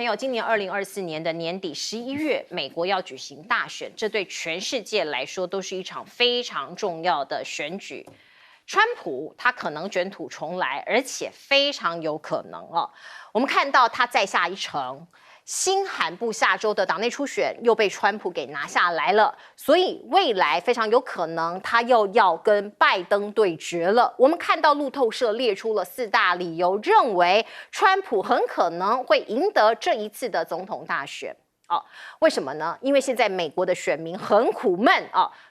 朋友，今年2024年的年底11月，美国要举行大选，这对全世界来说都是一场非常重要的选举。川普他可能卷土重来，而且非常有可能哦。我们看到他再下一城。新罕布夏州的党内初选又被川普给拿下来了，所以未来非常有可能他又要跟拜登对决了。我们看到路透社列出了4大理由，认为川普很可能会赢得这一次的总统大选。为什么呢？因为现在美国的选民很苦闷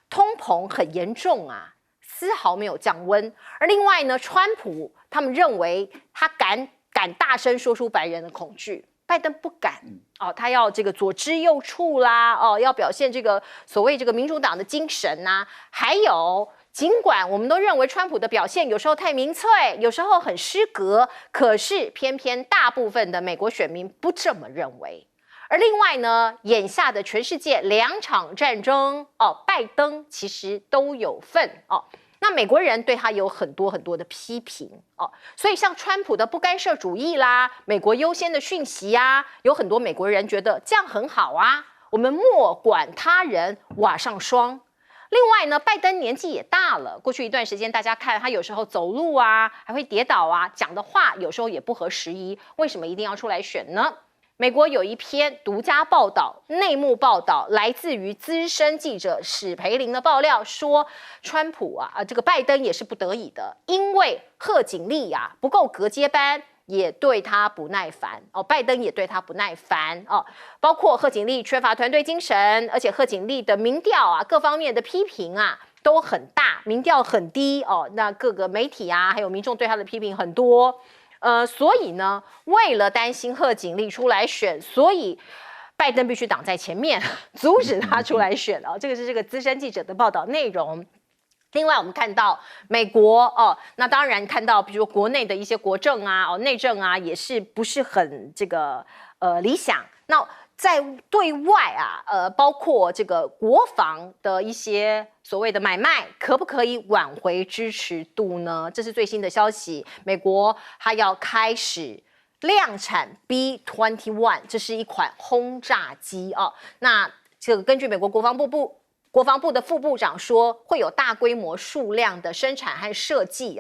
通膨很严重啊，丝毫没有降温。而另外呢，川普他们认为他敢大声说出白人的恐惧。拜登不敢他要这个左支右绌啦要表现这个所谓这个民主党的精神呐，还有尽管我们都认为川普的表现有时候太民粹，有时候很失格，可是偏偏大部分的美国选民不这么认为。而另外呢，眼下的全世界2场战争拜登其实都有份那美国人对他有很多的批评所以像川普的不干涉主义啦，美国优先的讯息啊，有很多美国人觉得这样很好啊，我们莫管他人瓦上霜。另外呢，拜登年纪也大了，过去一段时间大家看他有时候走路啊还会跌倒啊，讲的话有时候也不合时宜，为什么一定要出来选呢？美国有一篇独家报道，内幕报道，来自于资深记者史培林的爆料说，川普这个拜登也是不得已的，因为贺锦丽不够隔接班，也对他不耐烦拜登也对他不耐烦包括贺锦丽缺乏团队精神，而且贺锦丽的民调各方面的批评都很大，民调很低那各个媒体还有民众对他的批评很多。所以呢，为了担心贺锦丽出来选，所以拜登必须挡在前面，阻止他出来选这个是这个资深记者的报道内容。另外，我们看到美国那当然看到，比如说国内的一些国政内政也是不是很这个理想。那在对外包括这个国防的一些所谓的买卖，可不可以挽回支持度呢？这是最新的消息，美国它要开始量产 B-21， 这是一款轰炸机那这个根据美国国防部的副部长说，会有大规模数量的生产和设计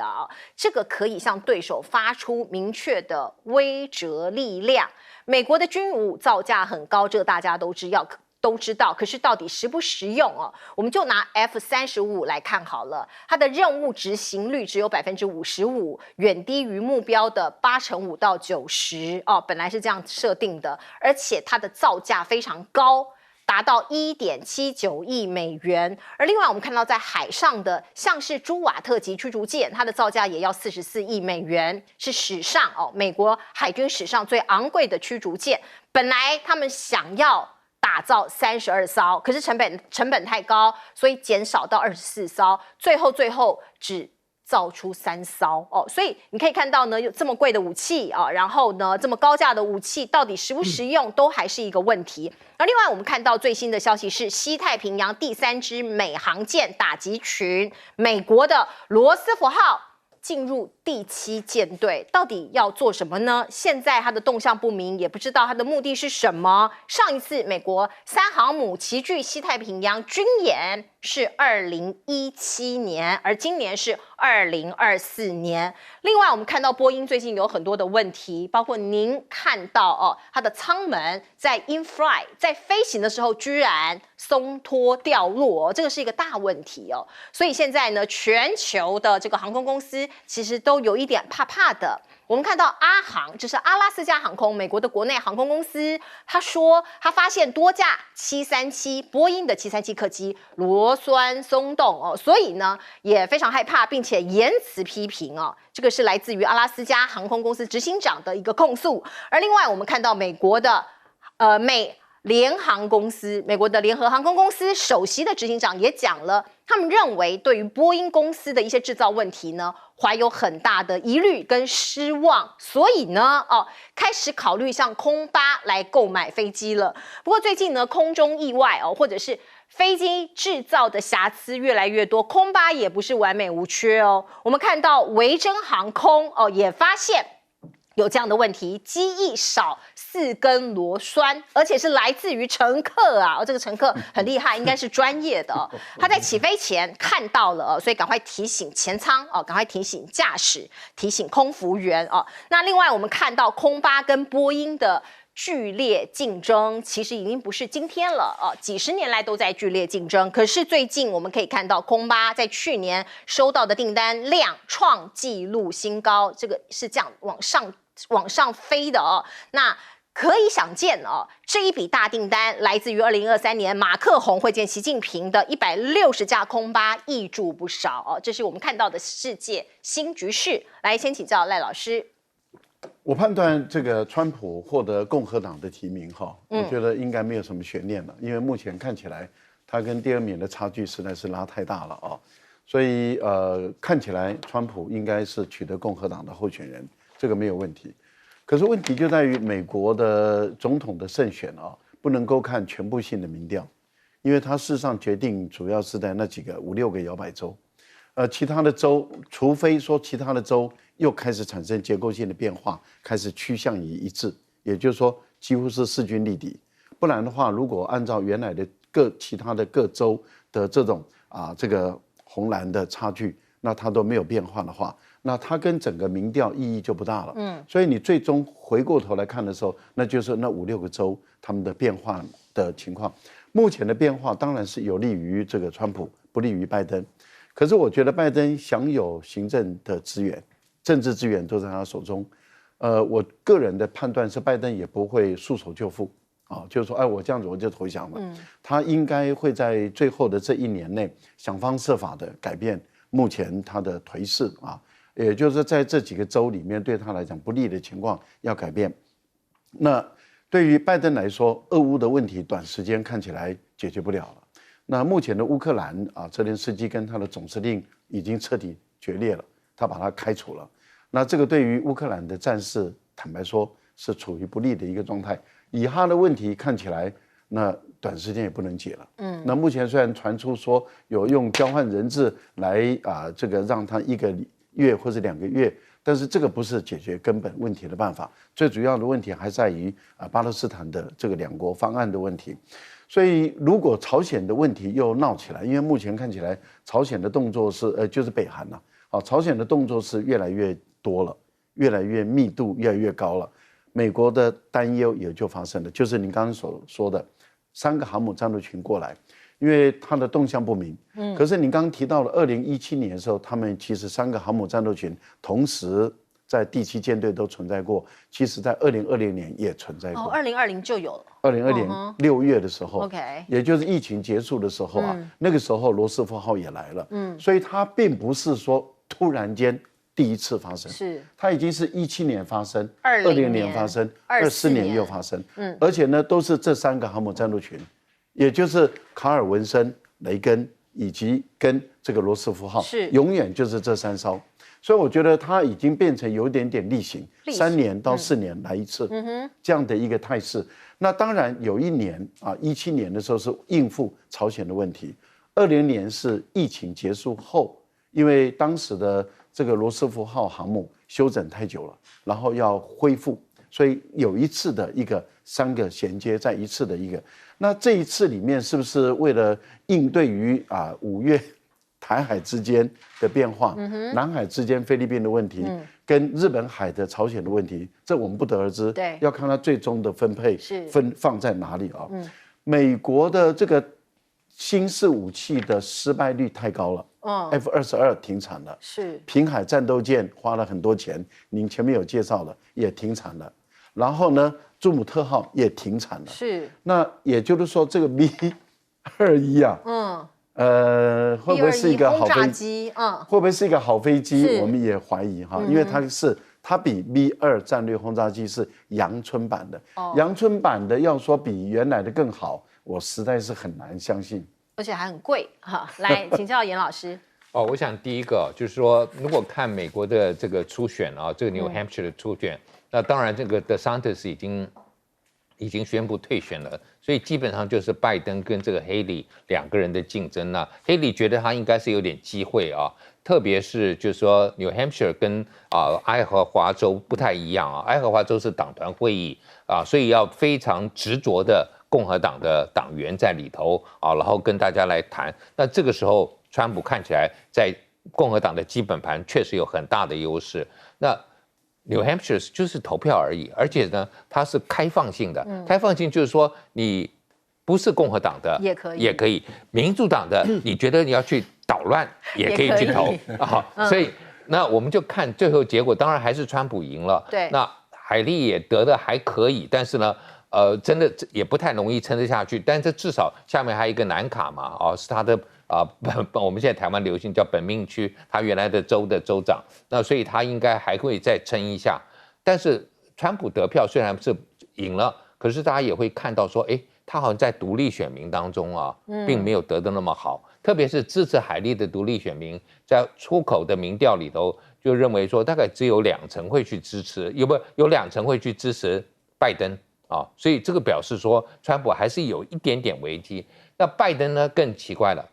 这个可以向对手发出明确的威慑力量。美国的军武造价很高，这个大家都知道，可是到底实不实用我们就拿 F-35来看好了，它的任务执行率只有 55%， 远低于目标的85%到90%本来是这样设定的，而且它的造价非常高，达到1.79亿美元。而另外我们看到在海上的像是朱瓦特级驱逐舰，它的造价也要44亿美元，是史上美国海军史上最昂贵的驱逐舰。本来他们想要打造32艘，可是成本太高，所以减少到24艘，最后只造出3艘所以你可以看到呢，有这么贵的武器然后呢这么高价的武器到底实不实用都还是一个问题。而另外我们看到最新的消息是，西太平洋第3支美航舰打击群美国的罗斯福号进入第7舰队，到底要做什么呢？现在它的动向不明，也不知道它的目的是什么。上一次美国3航母齐聚西太平洋军演是2017年，而今年是2024年。另外我们看到波音最近有很多的问题，包括您看到它的舱门在 in flight 在飞行的时候居然松脱掉落这个是一个大问题所以现在呢，全球的这个航空公司其实都有一点怕怕的。我们看到阿航，这是阿拉斯加航空，美国的国内航空公司，他说他发现多架737波音的737客机螺栓松动所以呢也非常害怕，并且言辞批评这个是来自于阿拉斯加航空公司执行长的一个控诉。而另外我们看到美国的美国的联合航空公司首席的执行长也讲了，他们认为对于波音公司的一些制造问题呢，怀有很大的疑虑跟失望，所以呢，开始考虑向空巴来购买飞机了。不过最近呢，空中意外或者是飞机制造的瑕疵越来越多，空巴也不是完美无缺我们看到维珍航空也发现有这样的问题，机翼少4根螺栓，而且是来自于乘客啊！这个乘客很厉害，应该是专业的。他在起飞前看到了，所以赶快提醒前舱哦，赶快提醒驾驶，提醒空服员哦。那另外我们看到空巴跟波音的剧烈竞争，其实已经不是今天了几十年来都在剧烈竞争。可是最近我们可以看到，空巴在去年收到的订单量创纪录新高，这个是这样往上飞的哦。那可以想见哦，这一笔大订单来自于2023年马克宏会见习近平的160架空巴，挹注不少哦。这是我们看到的世界新局势。来，先请教赖老师。我判断这个川普获得共和党的提名我觉得应该没有什么悬念了，因为目前看起来他跟第2名的差距实在是拉太大了所以看起来川普应该是取得共和党的候选人，这个没有问题。可是问题就在于美国的总统的胜选不能够看全部性的民调，因为它事实上决定主要是在那几个5、6个摇摆州，其他的州，除非说其他的州又开始产生结构性的变化，开始趋向于一致，也就是说几乎是势均力敌。不然的话，如果按照原来的其他的各州的这种这个红蓝的差距，那它都没有变化的话，那它跟整个民调意义就不大了。所以你最终回过头来看的时候，那就是那5、6个州他们的变化的情况。目前的变化当然是有利于这个川普，不利于拜登。可是我觉得拜登享有行政的资源，政治资源都在他手中。我个人的判断是，拜登也不会束手就缚就是说，我这样子我就投降了。他应该会在最后的这1年内想方设法的改变目前他的颓势也就是在这几个州里面对他来讲不利的情况要改变。那对于拜登来说，俄乌的问题短时间看起来解决不了了。那目前的乌克兰泽连斯基跟他的总司令已经彻底决裂了，他把他开除了。那这个对于乌克兰的战事，坦白说是处于不利的一个状态。以他的问题看起来，那短时间也不能解了。那目前虽然传出说有用交换人质来这个让他1个月或者2个月，但是这个不是解决根本问题的办法。最主要的问题还在于巴勒斯坦的这个2国方案的问题。所以如果朝鲜的问题又闹起来，因为目前看起来朝鲜的动作是就是北韩朝鲜的动作是越来越多了，越来越密度越来越高了。美国的担忧也就发生了，就是您刚刚所说的3个航母战斗群过来，因为它的动向不明。可是你刚刚提到了2017年的时候，他们其实3个航母战斗群同时在第7舰队都存在过，其实在2020年也存在过。2020就有了。2020年6月的时候，OK， 也就是疫情结束的时候那个时候罗斯福号也来了。所以它并不是说突然间第一次发生，是它已经是17年发生，20年发生，24年又发生，嗯，而且呢都是这3个航母战斗群，也就是卡尔文森、雷根以及跟这个罗斯福号，是永远就是这3艘，所以我觉得它已经变成有点例行，3年到4年来一次，这样的一个态势。那当然有一年17年的时候是应付朝鲜的问题，20年是疫情结束后，因为当时的这个罗斯福号航母休整太久了，然后要恢复，所以有一次的一个3个衔接在一次的一个。那这一次里面是不是为了应对于5月台海之间的变化，南海之间菲律宾的问题，跟日本海的朝鲜的问题，这我们不得而知。对，要看它最终的分配是放在哪里美国的这个新式武器的失败率太高了。F-22停产了，是平海战斗舰花了很多钱，您前面有介绍了，也停产了。然后呢，朱姆特号也停产了。是，那也就是说，这个 B-21会不会是一个好飞机？会不会是一个好飞机？我们也怀疑因为它比 B-2战略轰炸机是阳春版的。阳春版的要说比原来的更好，我实在是很难相信。而且还很贵来，请教严老师。我想第一个就是说，如果看美国的这个初选这个 New Hampshire 的初选，那当然这个 DeSantis 已经宣布退选了，所以基本上就是拜登跟这个黑利两个人的竞争那黑利觉得他应该是有点机会啊，特别是就是说 New Hampshire 跟爱荷华州不太一样啊，爱荷华州是党团会议啊，所以要非常执着的共和党的党员在里头啊，然后跟大家来谈。那这个时候，川普看起来在共和党的基本盘确实有很大的优势。那New Hampshire 就是投票而已，而且呢，它是开放性的。开放性就是说，你不是共和党的也可以，民主党的你觉得你要去捣乱也可以去投啊。所以那我们就看最后结果，当然还是川普赢了。对，那海莉也得的还可以，但是呢，真的也不太容易撑得下去。但这至少下面还有一个南卡嘛，是他的。我们现在台湾流行叫本命区，他原来的州的州长，那所以他应该还会再撑一下。但是川普得票虽然是赢了，可是大家也会看到说，他好像在独立选民当中啊，并没有得的那么好。特别是支持海莉的独立选民，在出口的民调里头，就认为说大概只有2成会去支持，有2成会去支持拜登啊，所以这个表示说川普还是有一点点危机。那拜登呢更奇怪了。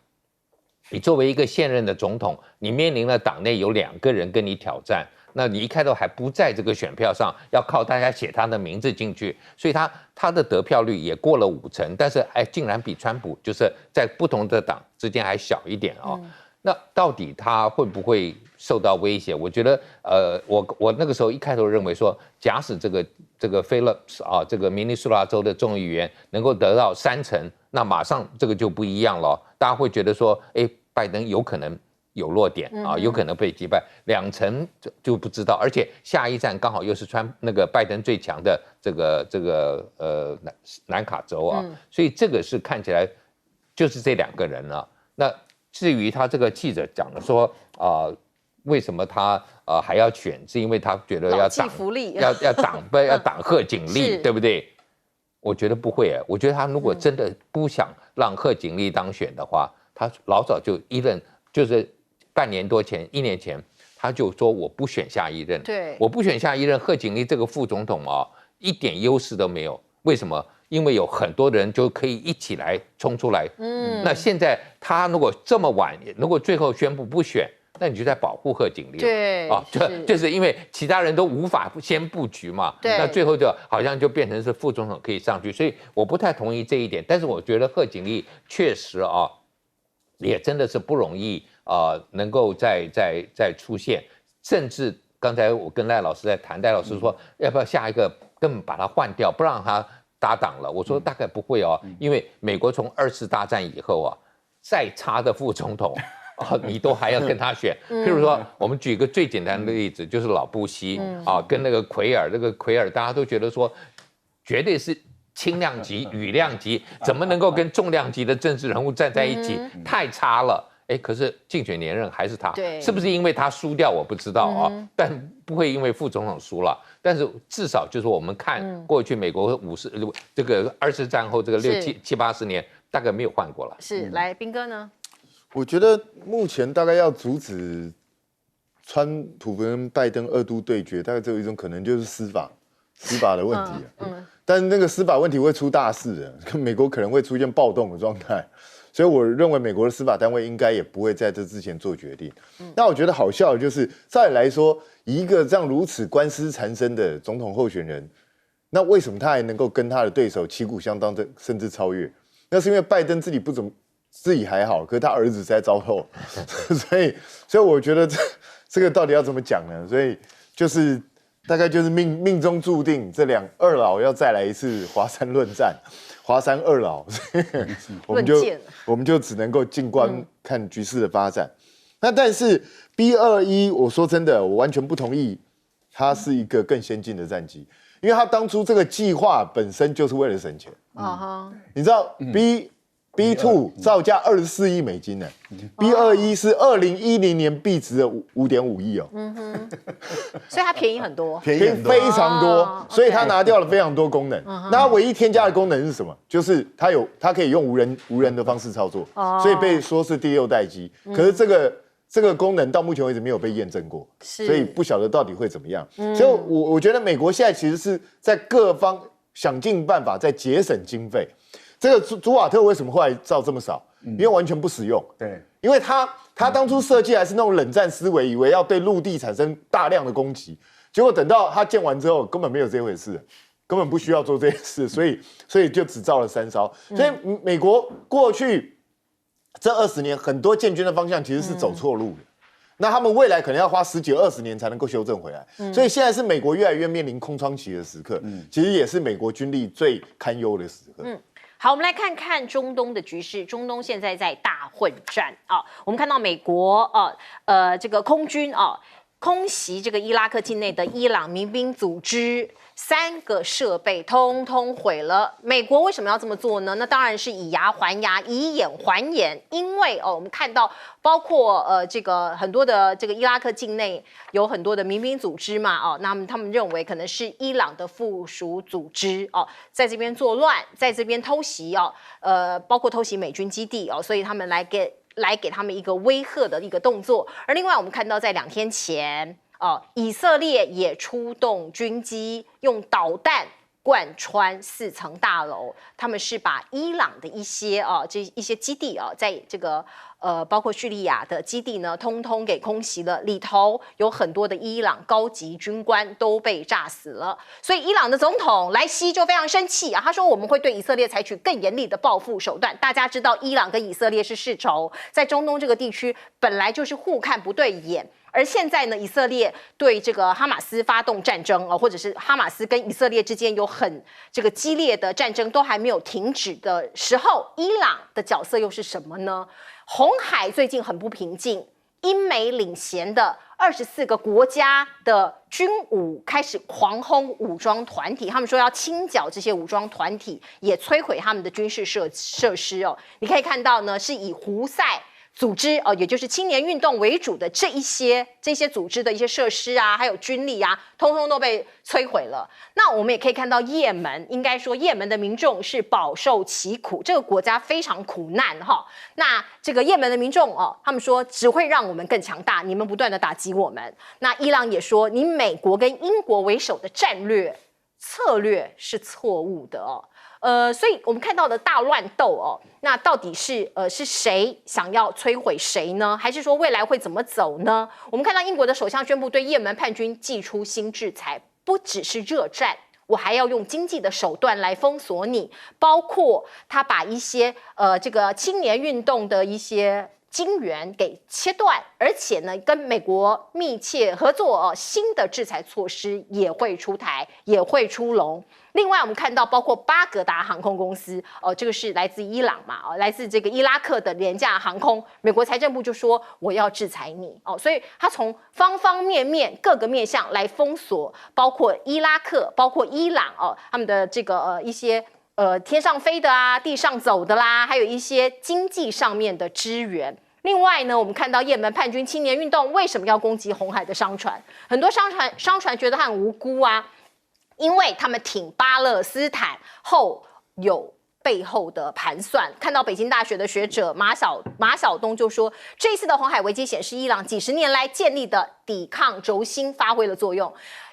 你作为一个现任的总统，你面临了党内有2个人跟你挑战，那你一开头还不在这个选票上，要靠大家写他的名字进去，所以他的得票率也过了50%，但是竟然比川普就是在不同的党之间还小一点啊。那到底他会不会受到威胁？我觉得，我那个时候一开头认为说，假使这个 Phillips 啊，这个明尼苏达州的众议员能够得到3成，那马上这个就不一样了，大家会觉得说，拜登有可能有弱点啊，有可能被击败，2成就不知道，而且下一站刚好又是那个拜登最强的这个南卡州啊，所以这个是看起来就是这2个人了。那至于他这个记者讲的说为什么他还要选，是因为他觉得要挡福利，要挡贺锦丽，对不对？我觉得不会我觉得他如果真的不想让贺锦丽当选的话，他老早就就是1年前，他就说我不选下一任，对，我不选下一任，贺锦丽这个副总统一点优势都没有，为什么？因为有很多人就可以一起来冲出来，那现在他如果这么晚，如果最后宣布不选，那你就在保护贺锦丽，对就是因为其他人都无法先布局嘛，那最后就好像就变成是副总统可以上去，所以我不太同意这一点。但是我觉得贺锦丽确实也真的是不容易能够再出现，甚至刚才我跟赖老师在谈，赖老师说要不要下一个根本把他换掉，不让他搭档了。我说大概不会因为美国从2次大战以后再差的副总统你都还要跟他选。譬如说，我们举一个最简单的例子，就是老布希跟那个奎尔，大家都觉得说绝对是轻量级、羽量级，怎么能够跟重量级的政治人物站在一起？太差了。可是竞选连任还是他，是不是因为他输掉我不知道但不会因为副总统输了。但是至少就是我们看过去美国这个2次战后这个6、7、80年，大概没有换过了。是，来彬哥呢？我觉得目前大概要阻止川普跟拜登2度对决，大概只有一种可能，就是司法的问题但那个司法问题会出大事的，美国可能会出现暴动的状态。所以我认为美国的司法单位应该也不会在这之前做决定。那我觉得好笑的就是，照理来说，一个这样如此官司缠身的总统候选人，那为什么他还能够跟他的对手旗鼓相当，甚至超越？那是因为拜登自己还好，可是他儿子实在糟透，所以我觉得这个到底要怎么讲呢？所以就是大概就是命中注定，这二老要再来一次华山论战。华山2老，我们就只能够静观看局势的发展。那但是 B21，我说真的，我完全不同意，它是一个更先进的战机，因为它当初这个计划本身就是为了省钱。你知道 B2 造价24亿美金呢，B21是2010年币值的5.5亿所以它便宜很多，便宜非常多，所以它拿掉了非常多功能。那它唯一添加的功能是什么？就是它可以用无人的方式操作，所以被说是第6代机。可是这个功能到目前为止没有被验证过，所以不晓得到底会怎么样。所以我觉得美国现在其实是在各方想尽办法在节省经费。这个朱瓦特为什么后来造这么少？因为完全不实用。对，因为他当初设计还是那种冷战思维，以为要对陆地产生大量的攻击，结果等到他建完之后，根本没有这回事，根本不需要做这件事，所以就只造了3艘。所以美国过去这20年很多建军的方向其实是走错路的。那他们未来可能要花10几20年才能够修正回来，所以现在是美国越来越面临空窗期的时刻，其实也是美国军力最堪忧的时刻。好，我们来看看中东的局势。中东现在在大混战啊，我们看到美国这个空军空袭这个伊拉克境内的伊朗民兵组织，3个设备通通毁了。美国为什么要这么做呢？那当然是以牙还牙，以眼还眼。因为我们看到包括这个很多的这个伊拉克境内有很多的民兵组织嘛，那么他们认为可能是伊朗的附属组织在这边作乱，在这边偷袭包括偷袭美军基地所以他们来给他们一个威吓的一个动作。而另外我们看到在2天前以色列也出动军机，用导弹贯穿4层大楼，他们是把伊朗的一些一些基地在这个包括叙利亚的基地呢，通通给空袭了，里头有很多的伊朗高级军官都被炸死了。所以伊朗的总统莱西就非常生气他说我们会对以色列采取更严厉的报复手段。大家知道伊朗跟以色列是世仇，在中东这个地区本来就是互看不对眼。而现在呢，以色列对这个哈马斯发动战争或者是哈马斯跟以色列之间有很这个激烈的战争都还没有停止的时候，伊朗的角色又是什么呢？红海最近很不平静，英美领衔的24个国家的军武开始狂轰武装团体，他们说要清剿这些武装团体，也摧毁他们的军事设施你可以看到呢，是以胡塞组织也就是青年运动为主的这些组织的一些设施还有军力通通都被摧毁了。那我们也可以看到也门，应该说也门的民众是饱受其苦，这个国家非常苦难那这个也门的民众他们说只会让我们更强大，你们不断的打击我们。那伊朗也说，你美国跟英国为首的战略策略是错误的所以我们看到的大乱斗那到底是谁想要摧毁谁呢？还是说未来会怎么走呢？我们看到英国的首相宣布对也门叛军祭出新制裁，不只是热战，我还要用经济的手段来封锁你，包括他把一些这个青年运动的一些金援给切断，而且呢跟美国密切合作新的制裁措施也会出台，也会出笼。另外我们看到包括巴格达航空公司这个是来自伊朗嘛来自这个伊拉克的廉价航空，美国财政部就说我要制裁你所以他从方方面面各个面向来封锁，包括伊拉克，包括伊朗他们的这个一些天上飞的地上走的啦，还有一些经济上面的支援。另外呢，我们看到也门叛军青年运动为什么要攻击红海的商船？很多商船觉得他很无辜因为他们挺巴勒斯坦后有背后的盘算。看到北京大学的学者马晓东就说，这一次的红海危机显示伊朗几十年来建立的抵抗轴心发挥了作用，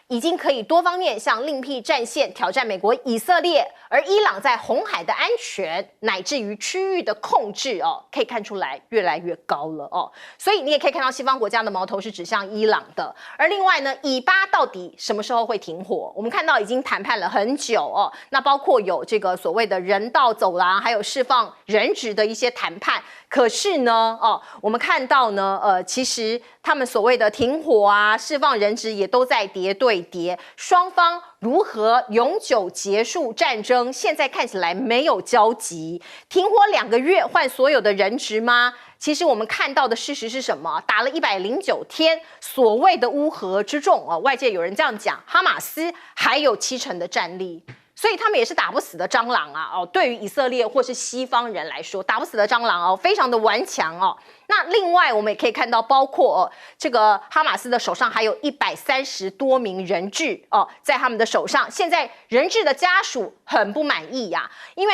已经可以多方面向另辟战线挑战美国、以色列，而伊朗在红海的安全乃至于区域的控制可以看出来越来越高了所以你也可以看到西方国家的矛头是指向伊朗的。而另外呢，以巴到底什么时候会停火？我们看到已经谈判了很久那包括有这个所谓的人道走廊，还有释放人质的一些谈判。可是呢我们看到呢其实他们所谓的停火释放人质也都在叠对叠，双方如何永久结束战争，现在看起来没有交集。停火2个月换所有的人质吗？其实我们看到的事实是什么？打了109天，所谓的乌合之众外界有人这样讲，哈马斯还有70%的战力。所以他们也是打不死的蟑螂对于以色列或是西方人来说，打不死的蟑螂非常的顽强那另外我们也可以看到，包括这个哈马斯的手上还有130多名人质在他们的手上。现在人质的家属很不满意因为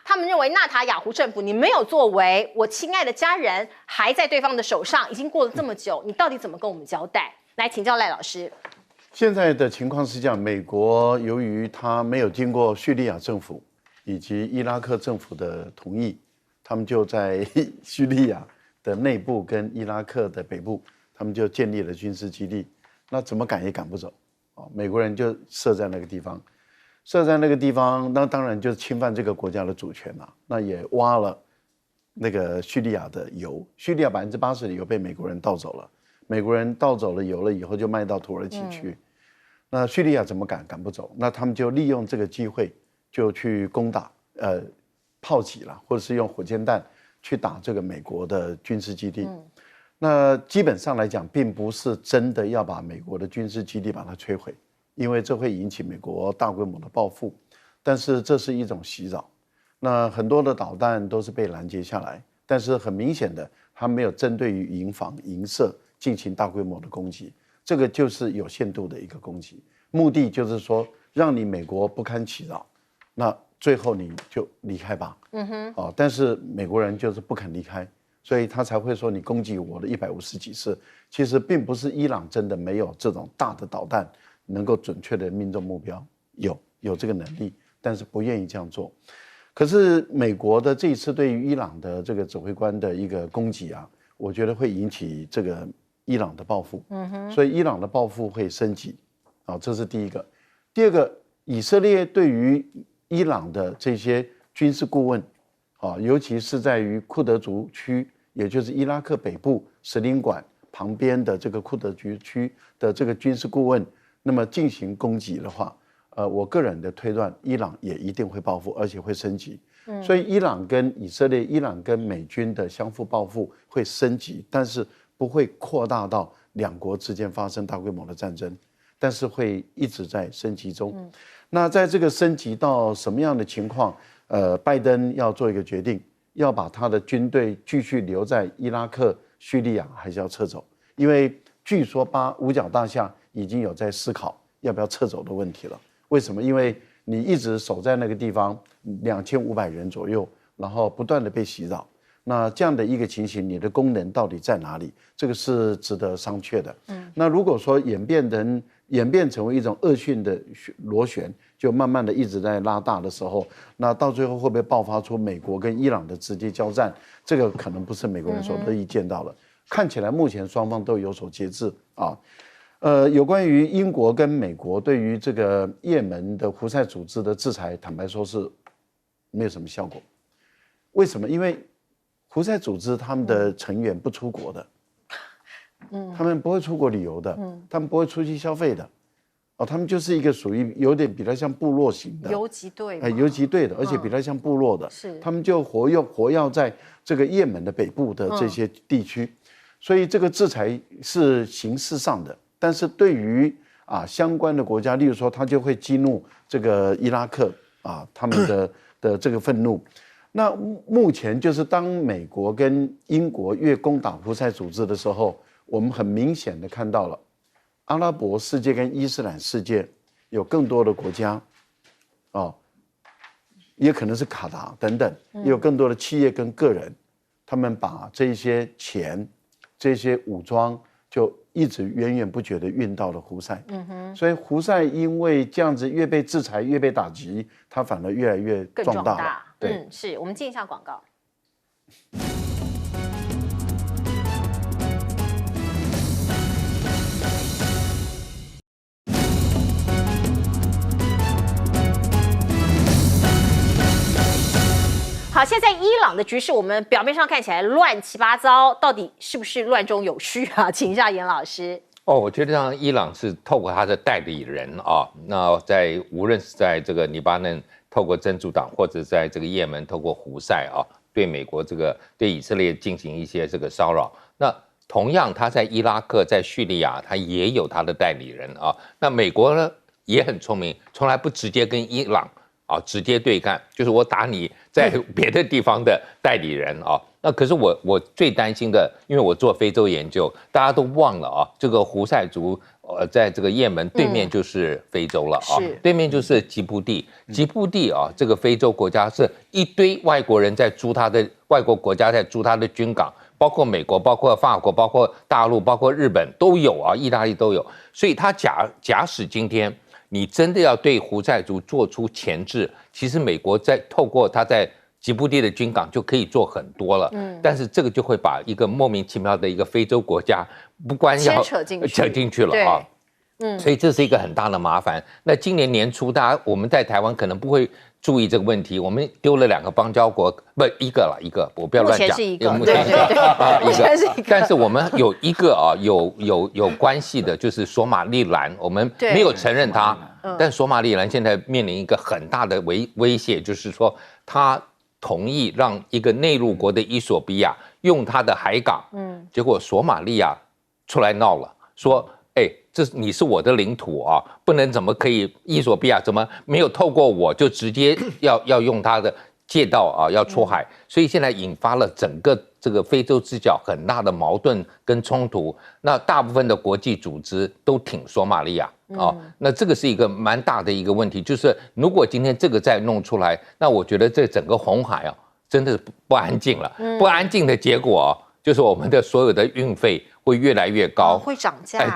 他们认为纳塔雅胡政府你没有作为，我亲爱的家人还在对方的手上，已经过了这么久，你到底怎么跟我们交代？来请教赖老师。现在的情况是这样，美国由于他没有经过叙利亚政府以及伊拉克政府的同意，他们就在叙利亚的内部跟伊拉克的北部，他们就建立了军事基地。那怎么赶也赶不走啊！美国人就设在那个地方，那当然就是侵犯这个国家的主权了。那也挖了那个叙利亚的油，叙利亚80%的油被美国人盗走了。美国人盗走了油了以后，就卖到土耳其去。那叙利亚怎么赶不走？那他们就利用这个机会，就去攻打，炮击了，或者是用火箭弹去打这个美国的军事基地。那基本上来讲，并不是真的要把美国的军事基地把它摧毁，因为这会引起美国大规模的报复。但是这是一种袭扰。那很多的导弹都是被拦截下来，但是很明显的，它没有针对于营房、营舍进行大规模的攻击，这个就是有限度的一个攻击，目的就是说让你美国不堪其扰，那最后你就离开吧。但是美国人就是不肯离开，所以他才会说你攻击我的150几次，其实并不是伊朗真的没有这种大的导弹能够准确的命中目标，有这个能力，但是不愿意这样做。可是美国的这一次对于伊朗的这个指挥官的一个攻击啊，我觉得会引起这个伊朗的报复，所以伊朗的报复会升级，这是第一个。第二个，以色列对于伊朗的这些军事顾问，尤其是在于库德族区，也就是伊拉克北部使领馆旁边的这个库德族区的这个军事顾问，那么进行攻击的话，我个人的推断，伊朗也一定会报复，而且会升级。所以伊朗跟以色列、伊朗跟美军的相互报复会升级，但是不会扩大到两国之间发生大规模的战争，但是会一直在升级中。那在这个升级到什么样的情况？拜登要做一个决定，要把他的军队继续留在伊拉克、叙利亚，还是要撤走？因为据说五角大厦已经有在思考要不要撤走的问题了。为什么？因为你一直守在那个地方，2500人左右，然后不断的被袭扰。那这样的一个情形，你的功能到底在哪里？这个是值得商榷的。那如果说演变成为一种恶性的螺旋，就慢慢的一直在拉大的时候，那到最后会不会爆发出美国跟伊朗的直接交战？这个可能不是美国人所乐意见到的。看起来目前双方都有所节制啊。有关于英国跟美国对于这个也门的胡塞组织的制裁，坦白说是没有什么效果。为什么？因为胡塞组织他们的成员不出国的，他们不会出国旅游的，他们不会出去消费的，他们就是一个属于有点比较像部落型的游击队，游击队的，而且比较像部落的，是他们就活跃在这个也门的北部的这些地区，所以这个制裁是形式上的。但是对于相关的国家，例如说，他就会激怒这个伊拉克他们的这个愤怒。那目前就是当美国跟英国越攻打胡塞组织的时候，我们很明显的看到了阿拉伯世界跟伊斯兰世界有更多的国家，也可能是卡达等等，也有更多的企业跟个人，他们把这些钱、这些武装就一直源源不绝的运到了胡塞。所以胡塞因为这样子越被制裁越被打击，它反而越来越壮大了。对，是我们进一下广告。好，现在伊朗的局势，我们表面上看起来乱七八糟，到底是不是乱中有序啊？请一下严老师。我觉得像伊朗是透过他的代理人那无论是在这个黎巴嫩透过真主党，或者在这个也门透过胡塞对美国对以色列进行一些这个骚扰。那同样他在伊拉克、在叙利亚，他也有他的代理人那美国呢也很聪明，从来不直接跟伊朗直接对干，就是我打你在别的地方的代理人那可是我最担心的，因为我做非洲研究，大家都忘了这个胡塞族在这个也门对面就是非洲了对面就是吉布地，吉布地这个非洲国家是一堆外国人在租他的外国国家在租他的军港，包括美国、包括法国、包括大陆、包括日本都有啊，意大利都有。所以他假使今天你真的要对胡塞族做出钳制，其实美国透过他在吉布地的军港就可以做很多了，但是这个就会把一个莫名其妙的一个非洲国家不光要扯进去了啊，所以这是一个很大的麻烦。那今年年初，我们在台湾可能不会注意这个问题，我们丢了2个邦交国，不一个，我不要乱讲，目前是一个，目前是一个，但是我们有一个啊，有关系的，就是索马利兰，我们没有承认它，但索马利兰现在面临一个很大的威胁，就是说它同意让一个内陆国的伊索比亚用它的海港，结果索马利亚出来闹了，说，你是我的领土啊，不能怎么可以伊索比亚怎么没有透过我就直接要用它的界道啊，要出海，所以现在引发了整个这个非洲之角很大的矛盾跟冲突。那大部分的国际组织都挺索马利亚。那这个是一个蛮大的一个问题，就是如果今天这个再弄出来，那我觉得这整个红海啊，真的不安静了。不安静的结果就是我们的所有的运费会越来越高，会涨价。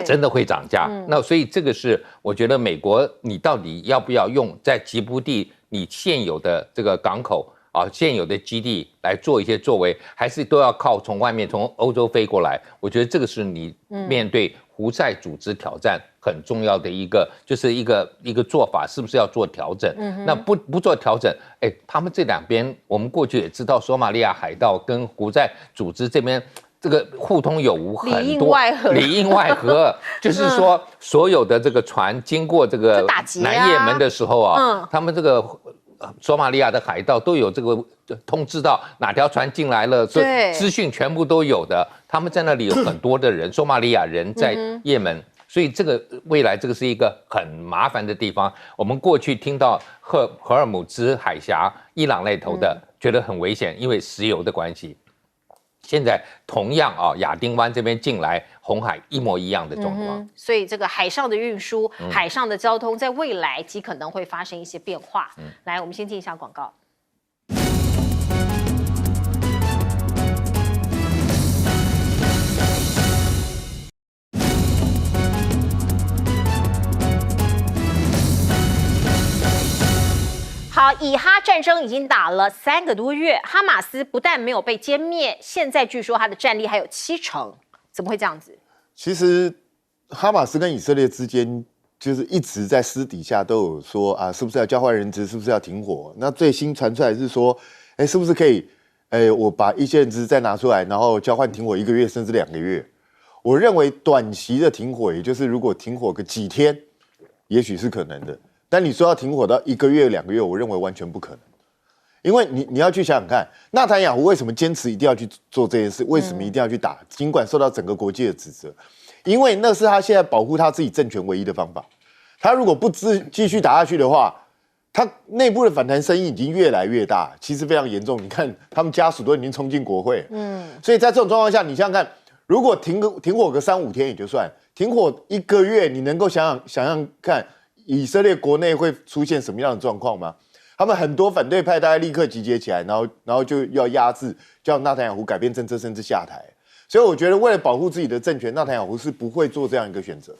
真的会涨价。那所以这个是我觉得美国你到底要不要用在吉布地你现有的这个港口现有的基地来做一些作为，还是都要靠从外面从欧洲飞过来？我觉得这个是你面对胡塞组织挑战很重要的一个，就是一个做法，是不是要做调整？那不做调整，他们这两边我们过去也知道，索马利亚海盗跟胡塞组织这边这个互通有无很多，里应外合，就是说所有的这个船经过这个南也门的时候他们这个索马利亚的海盗都有这个通知到哪条船进来了，资讯全部都有的。他们在那里有很多的人，索马利亚人在也门，所以这个未来这个是一个很麻烦的地方。我们过去听到荷尔姆兹海峡、伊朗那头的觉得很危险，因为石油的关系。现在同样亚丁湾这边进来，红海一模一样的状况，所以这个海上的运输、海上的交通，在未来极可能会发生一些变化。来，我们先进一下广告。好，以哈战争已经打了3个多月，哈马斯不但没有被歼灭，现在据说他的战力还有70%，怎么会这样子？其实哈马斯跟以色列之间就是一直在私底下都有说是不是要交换人质，是不是要停火？那最新传出来是说，是不是可以，我把一些人质再拿出来，然后交换停火1个月甚至2个月？我认为短期的停火，也就是如果停火个几天，也许是可能的。但你说要停火到1个月、2个月，我认为完全不可能，因为你要去想想看，纳坦雅胡为什么坚持一定要去做这件事？为什么一定要去打？尽管受到整个国际的指责，因为那是他现在保护他自己政权唯一的方法。他如果不继续打下去的话，他内部的反弹声音已经越来越大，其实非常严重。你看他们家属都已经冲进国会，所以在这种状况下，你想想看，如果停火个3-5天也就算，停火1个月，你能够想象看？以色列国内会出现什么样的状况吗？他们很多反对派大概立刻集结起来，然后就要压制，叫纳坦雅胡改变政策，甚至下台。所以我觉得，为了保护自己的政权，纳坦雅胡是不会做这样一个选择，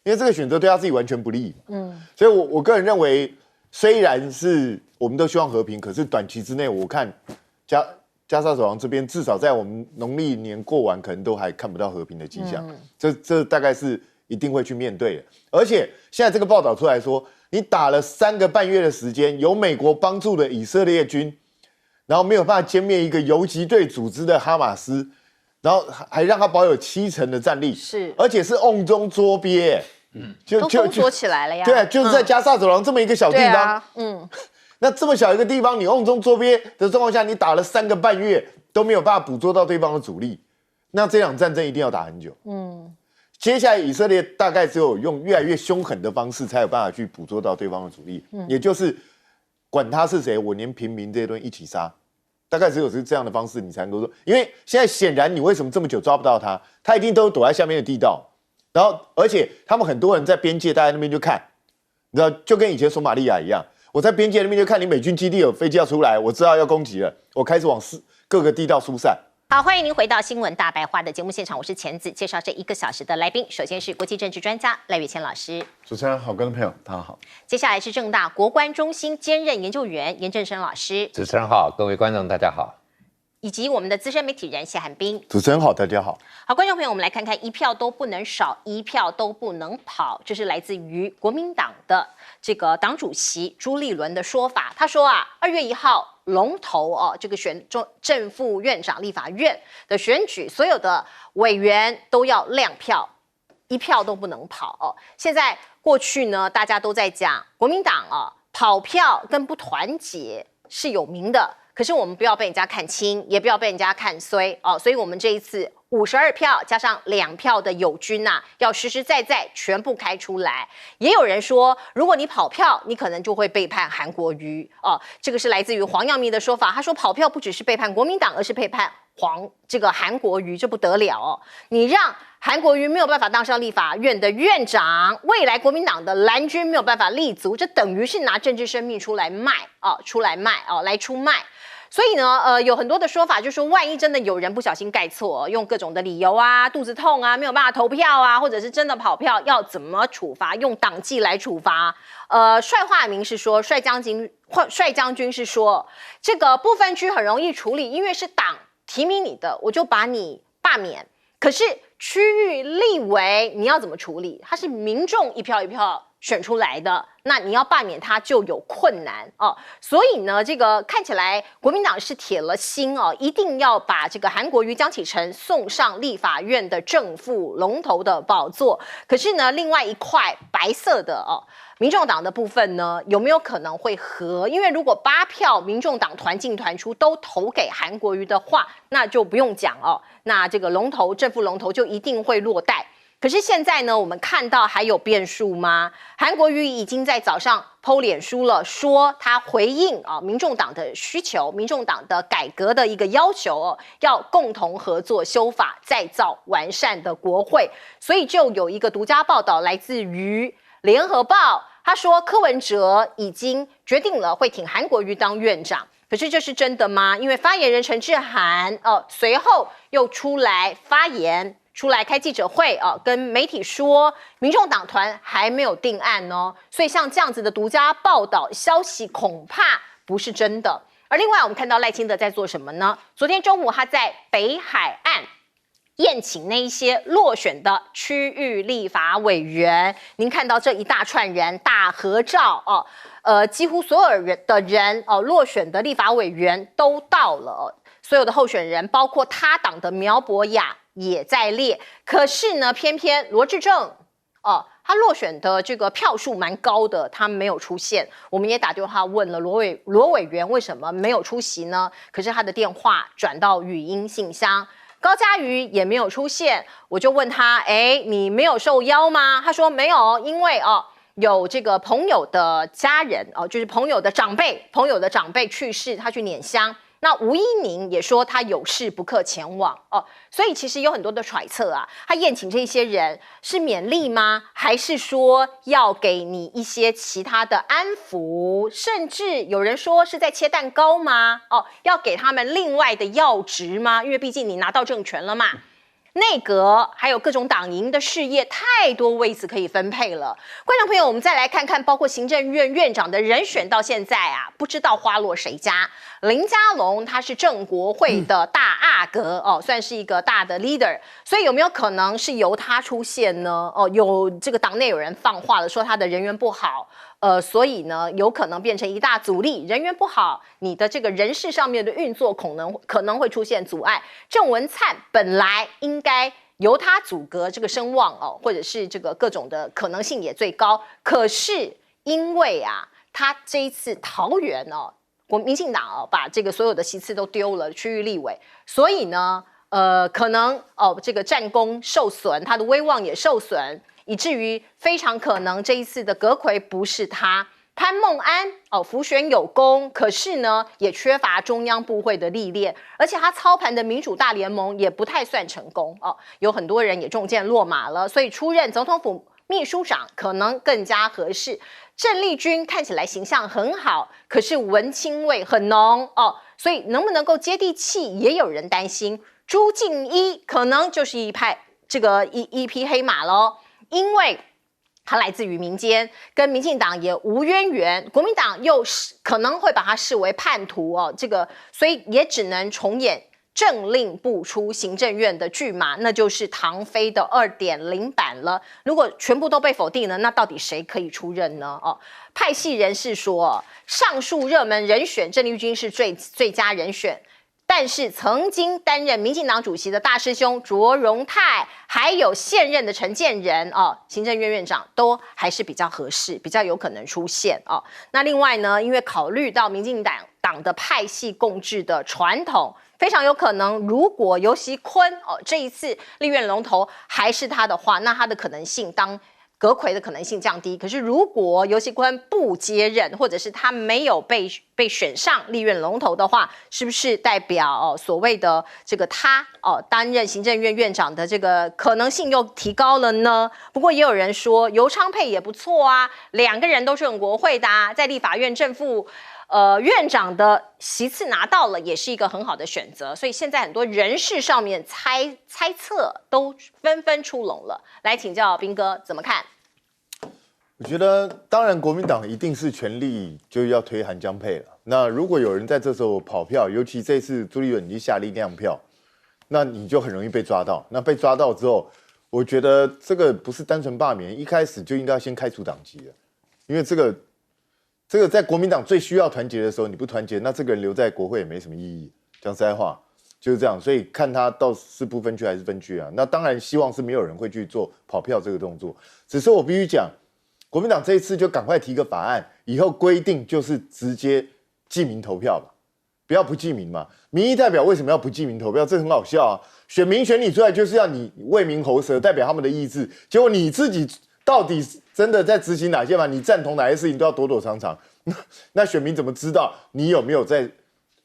因为这个选择对他自己完全不利。所以我个人认为，虽然是我们都希望和平，可是短期之内，我看加沙走廊这边至少在我们农历年过完，可能都还看不到和平的迹象。这大概是一定会去面对的。而且现在这个报道出来说，你打了3个半月的时间，有美国帮助的以色列军，然后没有办法歼灭一个游击队组织的哈马斯，然后还让他保有70%的战力，是，而且是瓮中捉鳖，都封锁起来了呀。对，就是在加沙走廊这么一个小地方，那这么小一个地方，你瓮中捉鳖的状况下，你打了3个半月都没有办法捕捉到对方的主力，那这场战争一定要打很久。接下来以色列大概只有用越来越凶狠的方式，才有办法去捕捉到对方的主力，也就是管他是谁，我连平民这一顿一起杀。大概只有是这样的方式，你才能够说，因为现在显然你为什么这么久抓不到他？他一定都躲在下面的地道，然后而且他们很多人在边界，大家那边就看，你知道，就跟以前索马利亚一样，我在边界那边就看你美军基地有飞机要出来，我知道要攻击了，我开始往各个地道疏散。好，欢迎您回到新闻大白话的节目现场，我是钱子，介绍这1个小时的来宾。首先是国际政治专家赖岳谦老师，主持人好，观众朋友大家好。接下来是政大国关中心兼任研究员严正声老师，主持人好，各位观众大家好。以及我们的资深媒体人谢寒冰。主持人好，大家好。好，观众朋友，我们来看看一票都不能少，一票都不能跑，这是来自于国民党的这个党主席朱立伦的说法。他说啊，2月1号龙头哦，这个选正副院长立法院的选举，所有的委员都要亮票，一票都不能跑哦。现在过去呢，大家都在讲国民党啊跑票跟不团结是有名的。可是我们不要被人家看轻，也不要被人家看衰哦，所以我们这一次52票加上2票的友军呐，要实实在在全部开出来。也有人说，如果你跑票，你可能就会背叛韩国瑜哦。这个是来自于黄耀明的说法，他说跑票不只是背叛国民党，而是背叛韩国瑜，这不得了哦！你让韩国瑜没有办法当上立法院的院长，未来国民党的蓝军没有办法立足，这等于是拿政治生命出来卖哦，来出卖。所以呢，有很多的说法，就是说，万一真的有人不小心盖错，用各种的理由啊，肚子痛啊，没有办法投票啊，或者是真的跑票，要怎么处罚？用党纪来处罚。帅化明是说，帅将军是说，这个不分区很容易处理，因为是党提名你的，我就把你罢免。可是区域立委你要怎么处理？它是民众一票一票选出来的，那你要罢免他就有困难哦。所以呢，这个看起来国民党是铁了心哦，一定要把这个韩国瑜、江启臣送上立法院的正副龙头的宝座。可是呢，另外一块白色的哦，民众党的部分呢，有没有可能会合？因为如果8票民众党团进团出都投给韩国瑜的话，那就不用讲哦，那这个正副龙头就一定会落袋。可是现在呢，我们看到还有变数吗？韩国瑜已经在早上po脸书了，说他回应啊民众党的需求，民众党的改革的一个要求哦，要共同合作修法再造完善的国会。所以就有一个独家报道来自于联合报，他说柯文哲已经决定了会挺韩国瑜当院长。可是这是真的吗？因为发言人陈志涵随后又出来发言。出来开记者会跟媒体说，民众党团还没有定案哦，所以像这样子的独家报道消息恐怕不是真的。而另外我们看到赖清德在做什么呢？昨天中午他在北海岸宴请那一些落选的区域立法委员，您看到这一大串人大合照几乎所有人落选的立法委员都到了所有的候选人包括他党的苗博雅也在列，可是呢，偏偏罗致政他落选的这个票数蛮高的，他没有出现。我们也打电话问了罗委员为什么没有出席呢？可是他的电话转到语音信箱。高嘉瑜也没有出现，我就问他，你没有受邀吗？他说没有，因为有这个朋友的家人就是朋友的长辈去世，他去拈香。那吴一宁也说他有事不可前往所以其实有很多的揣测啊，他宴请这些人是勉励吗？还是说要给你一些其他的安抚？甚至有人说是在切蛋糕吗？要给他们另外的要职吗？因为毕竟你拿到政权了嘛。内阁还有各种党营的事业，太多位置可以分配了。观众朋友，我们再来看看，包括行政院院长的人选，到现在啊，不知道花落谁家。林佳龙他是正国会的大阿哥算是一个大的 leader， 所以有没有可能是由他出现呢？有这个党内有人放话了，说他的人缘不好。所以呢，有可能变成一大阻力，人缘不好，你的这个人事上面的运作可能会出现阻碍。郑文灿本来应该由他阻隔这个声望或者是这个各种的可能性也最高，可是因为他这一次桃园民进党把这个所有的席次都丢了，区域立委，所以呢，可能这个战功受损，他的威望也受损。以至于非常可能这一次的阁揆不是他。潘孟安辅选有功，可是呢也缺乏中央部会的历练，而且他操盘的民主大联盟也不太算成功有很多人也中箭落马了，所以出任总统府秘书长可能更加合适。郑丽君看起来形象很好，可是文青味很浓所以能不能够接地气，也有人担心。朱敬一可能就是一匹黑马喽，因为他来自于民间，跟民进党也无渊源，国民党又可能会把他视为叛徒哦，所以也只能重演政令不出行政院的剧码，那就是唐飞的2.0版了。如果全部都被否定了，那到底谁可以出任呢？派系人士说，上述热门人选郑丽君是最佳人选。但是曾经担任民进党主席的大师兄卓荣泰，还有现任的陈建仁行政院院长都还是比较合适，比较有可能出现那另外呢，因为考虑到民进党的派系共治的传统，非常有可能，如果游锡堃这一次立院龙头还是他的话，那他的可能性当阁揆的可能性降低。可是如果游锡堃不接任，或者是他没有被选上立院龙头的话，是不是代表所谓的这个他担任行政院院长的这个可能性又提高了呢？不过也有人说游昌沛也不错啊，2个人都是国会的在立法院正副院长的席次拿到了，也是一个很好的选择。所以现在很多人事上面猜测都纷纷出笼了。来请教彬哥怎么看？我觉得，当然国民党一定是全力就要推韩江配了。那如果有人在这时候跑票，尤其这次朱立伦已经下力量票，那你就很容易被抓到。那被抓到之后，我觉得这个不是单纯罢免，一开始就应该先开除党籍了，因为这个在国民党最需要团结的时候，你不团结，那这个人留在国会也没什么意义。讲实在话，就是这样。所以看他到是不分区还是分区啊？那当然希望是没有人会去做跑票这个动作。只是我必须讲，国民党这一次就赶快提个法案，以后规定就是直接记名投票吧，不要不记名嘛。民意代表为什么要不记名投票？这很好笑啊！选民选你出来就是要你为民喉舌，代表他们的意志，结果你自己到底真的在执行哪些嘛？你赞同哪些事情都要躲躲藏藏，那选民怎么知道你有没有在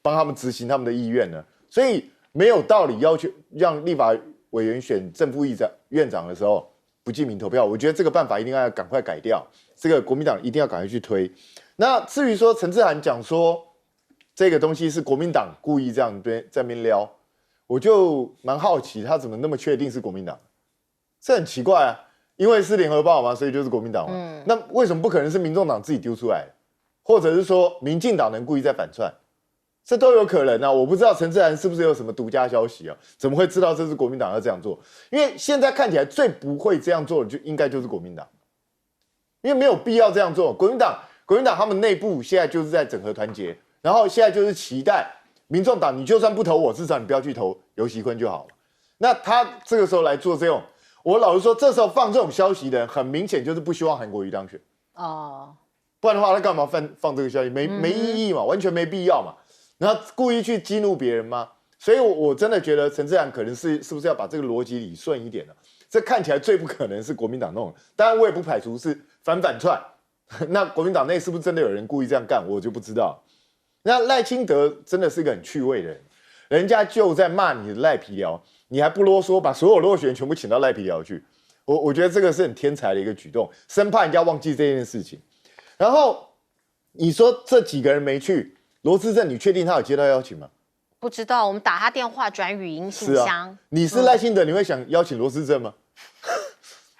帮他们执行他们的意愿呢？所以没有道理要求让立法委员选正副院长的时候不记名投票。我觉得这个办法一定要赶快改掉，这个国民党一定要赶快去推。那至于说陈志涵讲说这个东西是国民党故意这样在那边撩，我就蛮好奇他怎么那么确定是国民党，这很奇怪啊。因为是联合报嘛，所以就是国民党嘛。那为什么不可能是民众党自己丢出来的，或者是说民进党人故意在反串？这都有可能啊。我不知道陈志涵是不是有什么独家消息啊？怎么会知道这是国民党要这样做？因为现在看起来最不会这样做的应该就是国民党，因为没有必要这样做。国民党他们内部现在就是在整合团结，然后现在就是期待民众党，你就算不投我，至少你不要去投游锡堃就好了。那他这个时候来做这种。我老实说，这时候放这种消息的人，很明显就是不希望韩国瑜当选不然的话，他干嘛放这个消息？没意义嘛，完全没必要嘛。然后故意去激怒别人吗？所以我真的觉得陈志涵可能是不是要把这个逻辑理顺一点呢？这看起来最不可能是国民党弄的，当然我也不排除是反串。那国民党内是不是真的有人故意这样干，我就不知道。那赖清德真的是个很趣味的人，人家就在骂你的赖皮寮。你还不啰嗦，把所有落选人全部请到赖皮寮去，我觉得这个是很天才的一个举动，生怕人家忘记这件事情。然后你说这几个人没去，罗致政，你确定他有接到邀请吗？不知道，我们打他电话转语音信箱。你是赖清德，你会想邀请罗致政吗？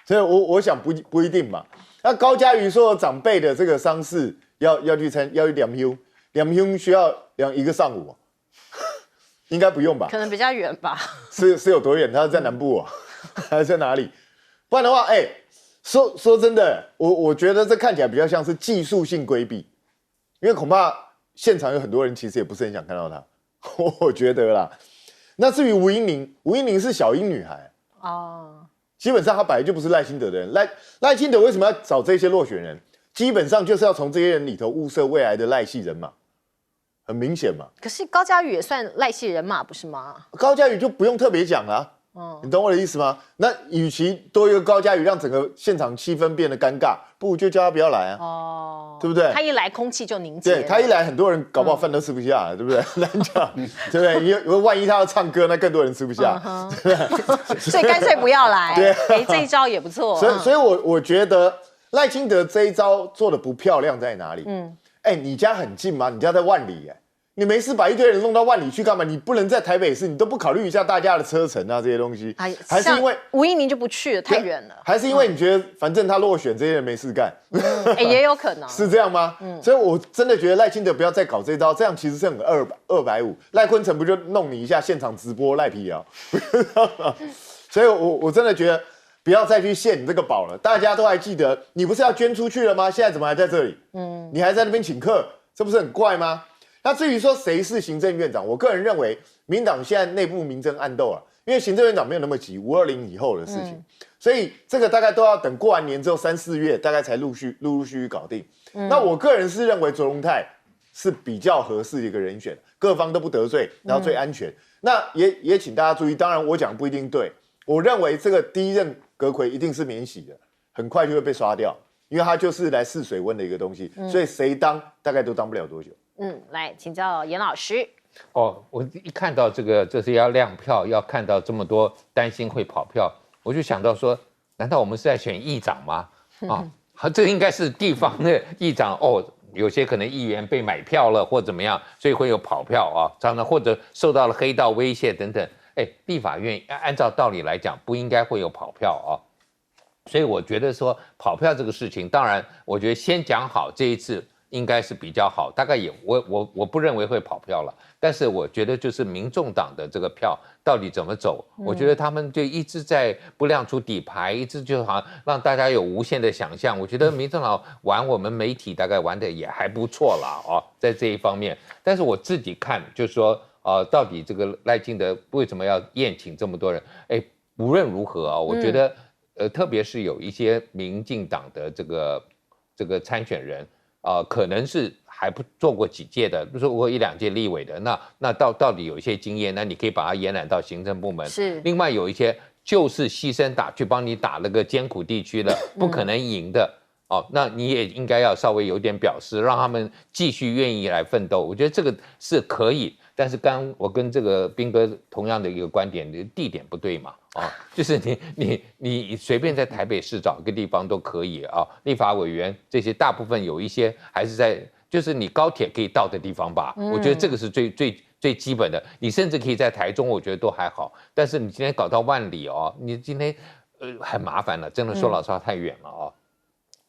所以我想不一定嘛。那高嘉瑜说长辈的这个丧事要去两乡需要一个上午。应该不用吧？可能比较远吧。是有多远？他是在南部啊，还是在哪里？不然的话，说真的，我觉得这看起来比较像是技术性规避，因为恐怕现场有很多人其实也不是很想看到他，我觉得啦。那至于吴音玲是小英女孩基本上她本来就不是赖清德的人。赖清德为什么要找这些落选人？基本上就是要从这些人里头物色未来的赖系人马。很明显嘛，可是高嘉瑜也算赖系人马不是吗？高嘉瑜就不用特别讲了你懂我的意思吗？那与其多一个高嘉瑜让整个现场气氛变得尴尬，不如就叫他不要来对不对？他一来空气就凝结，对他一来很多人搞不好饭都吃不下了，对不对？难讲，对不对？因为万一他要唱歌，那更多人吃不下，对不对？所以干脆不要来。对，这一招也不错。所以我觉得赖清德这一招做的不漂亮在哪里？你家很近吗？你家在万里你没事把一堆人弄到万里去干嘛？你不能在台北市，你都不考虑一下大家的车程啊这些东西，还是因为吴怡宁就不去了，太远了，还是因为你觉得反正他落选，这些人没事干，也有可能是这样吗？所以我真的觉得赖清德不要再搞这招，这样其实是很250。赖坤成不就弄你一下现场直播赖皮啊？所以我真的觉得不要再去献你这个宝了。大家都还记得，你不是要捐出去了吗？现在怎么还在这里？你还在那边请客，这不是很怪吗？那至于说谁是行政院长，我个人认为民党现在内部明争暗斗啊，因为行政院长没有那么急，520以后的事情，所以这个大概都要等过完年之后3、4月，大概才陆陆续续搞定。那我个人是认为卓荣泰是比较合适的一个人选，各方都不得罪，然后最安全。那也请大家注意，当然我讲不一定对，我认为这个第一任阁揆一定是免洗的，很快就会被刷掉，因为他就是来试水温的一个东西，所以谁当大概都当不了多久。来请教严老师。我一看到这是要亮票，要看到这么多担心会跑票，我就想到说，难道我们是在选议长吗？这应该是地方的议长有些可能议员被买票了或怎么样，所以会有跑票啊，常常或者受到了黑道威胁等等。立法院按照道理来讲不应该会有跑票啊，所以我觉得说跑票这个事情，当然我觉得先讲好这一次应该是比较好，大概我不认为会跑票了，但是我觉得就是民众党的这个票到底怎么走，我觉得他们就一直在不亮出底牌，一直就好像让大家有无限的想象。我觉得民众党玩我们媒体大概玩的也还不错啦在这一方面。但是我自己看就是说到底这个赖清德为什么要宴请这么多人？无论如何我觉得特别是有一些民进党的这个参选人。可能是还不做过几届的，做过1、2届立委的，那到底有一些经验，那你可以把它延揽到行政部门。是，另外有一些就是牺牲去帮你打那个艰苦地区的，不可能赢的那你也应该要稍微有点表示，让他们继续愿意来奋斗。我觉得这个是可以，但是刚我跟这个彬哥同样的一个观点，地点不对嘛。就是你随便在台北市找一个地方都可以立法委员这些大部分有一些还是在就是你高铁可以到的地方吧，我觉得这个是最基本的。你甚至可以在台中，我觉得都还好。但是你今天搞到万里你今天很麻烦了，真的说老实话太远了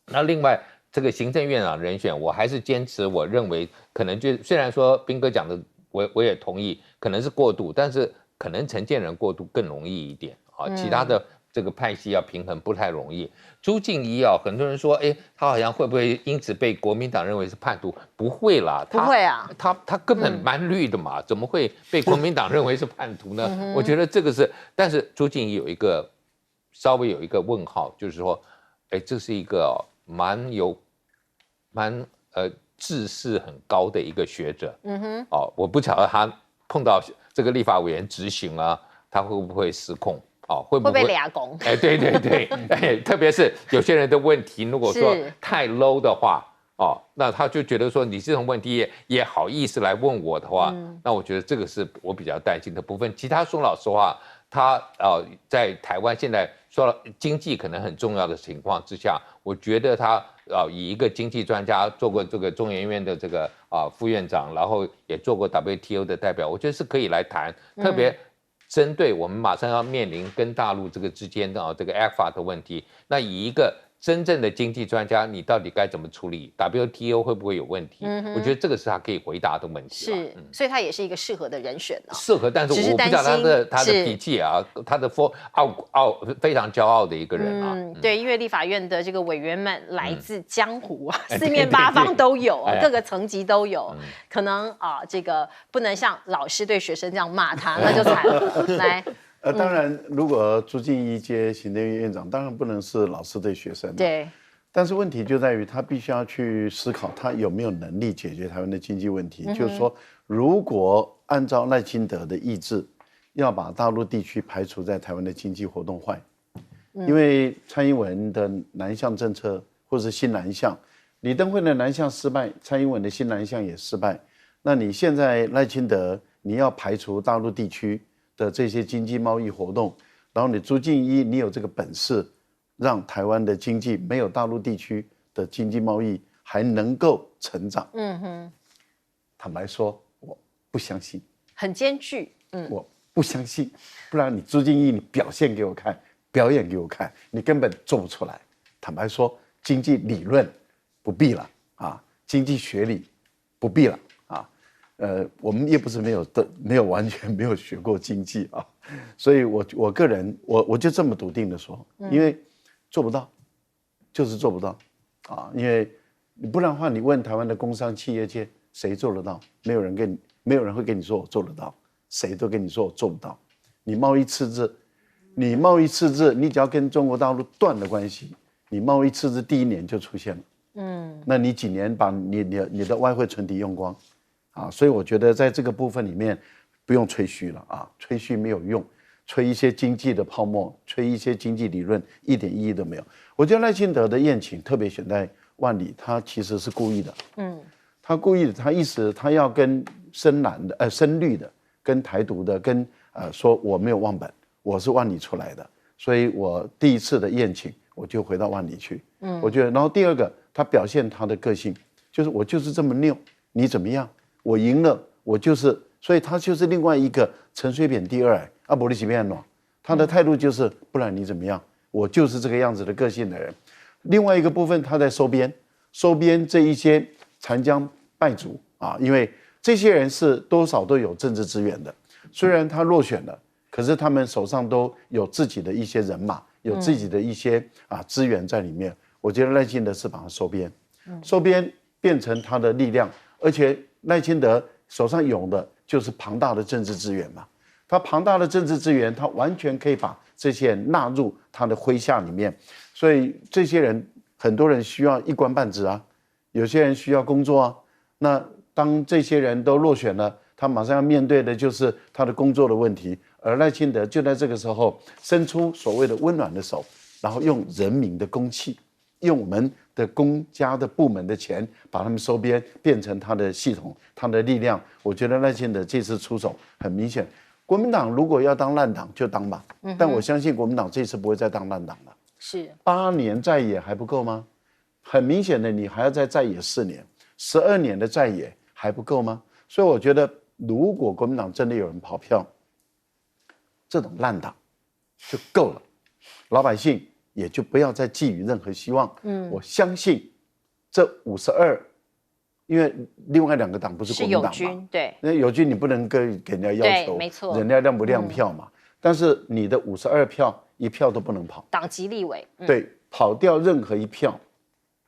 那另外这个行政院长人选，我还是坚持，我认为可能就虽然说彬哥讲的我也同意，可能是过渡，但是。可能陈建仁过渡更容易一点其他的这个派系要平衡不太容易。朱敬一很多人说，他好像会不会因此被国民党认为是叛徒？不会啦，不会啊，他根本蛮绿的嘛，怎么会被国民党认为是叛徒呢？我觉得这个是，但是朱敬一稍微有一个问号，就是说，这是一个蛮知识很高的一个学者，我不晓得他碰到这个立法委员执行他会不会失控？会不会被俩拱？对，特别是有些人的问题，如果说太 low 的话，那他就觉得说你这种问题也好意思来问我的话，那我觉得这个是我比较担心的部分。其他说老实话，他在台湾现在说经济可能很重要的情况之下，我觉得他以一个经济专家做过这个中研院的这个副院长，然后也做过 WTO 的代表，我觉得是可以来谈，特别针对我们马上要面临跟大陆这个之间的这个 ECFA 的问题，那以一个真正的经济专家，你到底该怎么处理 WTO 会不会有问题？我觉得这个是他可以回答的问题。是，所以他也是一个适合的人选适合，但是我不知道他的脾气他的非常骄傲的一个人对，因为立法院的这个委员们来自江湖四面八方都有各个层级都有，可能这个不能像老师对学生这样骂他，那就惨了。来。当然，如果朱敬一接行政院院长，当然不能是老师对学生。对。但是问题就在于他必须要去思考，他有没有能力解决台湾的经济问题。就是说，如果按照赖清德的意志，要把大陆地区排除在台湾的经济活动外，因为蔡英文的南向政策或是新南向，李登辉的南向失败，蔡英文的新南向也失败。那你现在赖清德，你要排除大陆地区的这些经济贸易活动，然后你朱敬一，你有这个本事，让台湾的经济没有大陆地区的经济贸易还能够成长。坦白说，不相信，很艰巨。我不相信，不然你朱敬一你表现给我看，表演给我看，你根本做不出来。坦白说，经济理论不必了啊，经济学理不必了啊。我们也不是没有完全没有学过经济啊，所以我个人我就这么笃定的说，因为做不到，就是做不到啊，因为不然的话，你问台湾的工商企业界谁做得到？没有人会跟你说我做得到，谁都跟你说我做不到。你贸易赤字，你只要跟中国大陆断了关系，你贸易赤字第1年就出现了。那你几年把你的外汇存底用光？啊，所以我觉得在这个部分里面不用吹嘘了啊，吹嘘没有用，吹一些经济的泡沫，吹一些经济理论，一点意义都没有。我觉得赖清德的宴请特别选在万里，他其实是故意的，他故意的，他意思他要跟深绿的，跟台独的，跟说我没有忘本，我是万里出来的，所以我第一次的宴请我就回到万里去，我觉得，然后第二个他表现他的个性，就是我就是这么拗，你怎么样？我赢了，我就是，所以他就是另外一个陈水扁第二啊，不然怎么样呢？他的态度就是，不然你怎么样？我就是这个样子的个性的人。另外一个部分，他在收编这一些残江败卒啊，因为这些人是多少都有政治资源的，虽然他落选了，可是他们手上都有自己的一些人马，有自己的一些资源在里面。我觉得赖清德是把他收编变成他的力量，而且赖清德手上有的就是庞大的政治资源嘛，他庞大的政治资源，他完全可以把这些人纳入他的麾下里面，所以这些人很多人需要一官半职啊，有些人需要工作啊，那当这些人都落选了，他马上要面对的就是他的工作的问题，而赖清德就在这个时候伸出所谓的温暖的手，然后用人民的公器，用我们的公家的部门的钱，把他们收编，变成他的系统，他的力量。我觉得赖清德这次出手很明显，国民党如果要当烂党就当吧，但我相信国民党这次不会再当烂党了。是8年在野还不够吗？很明显的，你还要再在野4年，12年的在野还不够吗？所以我觉得，如果国民党真的有人跑票，这种烂党就够了，老百姓也就不要再寄予任何希望。我相信这52，因为另外2个党不是国民党嘛，是友军，对，那友军你不能给人家要求，没错，人家亮不亮票嘛。但是你的52票1票都不能跑，党籍立委，对，跑掉任何1票，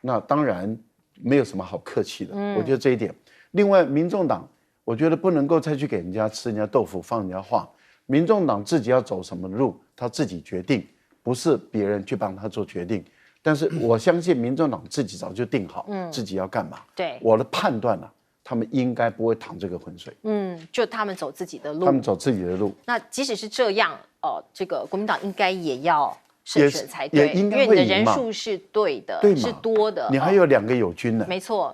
那当然没有什么好客气的。我觉得这一点。另外，民众党，我觉得不能够再去给人家吃人家豆腐，放人家话。民众党自己要走什么路，他自己决定，不是别人去帮他做决定。但是我相信民众党自己早就定好，自己要干嘛。对，我的判断呢，他们应该不会淌这个浑水。就他们走自己的路，他们走自己的路。那即使是这样，这个国民党应该也要胜选才对，也应该因为你的会赢嘛人数是对的，对嘛是多的。你还有2个友军呢，没错，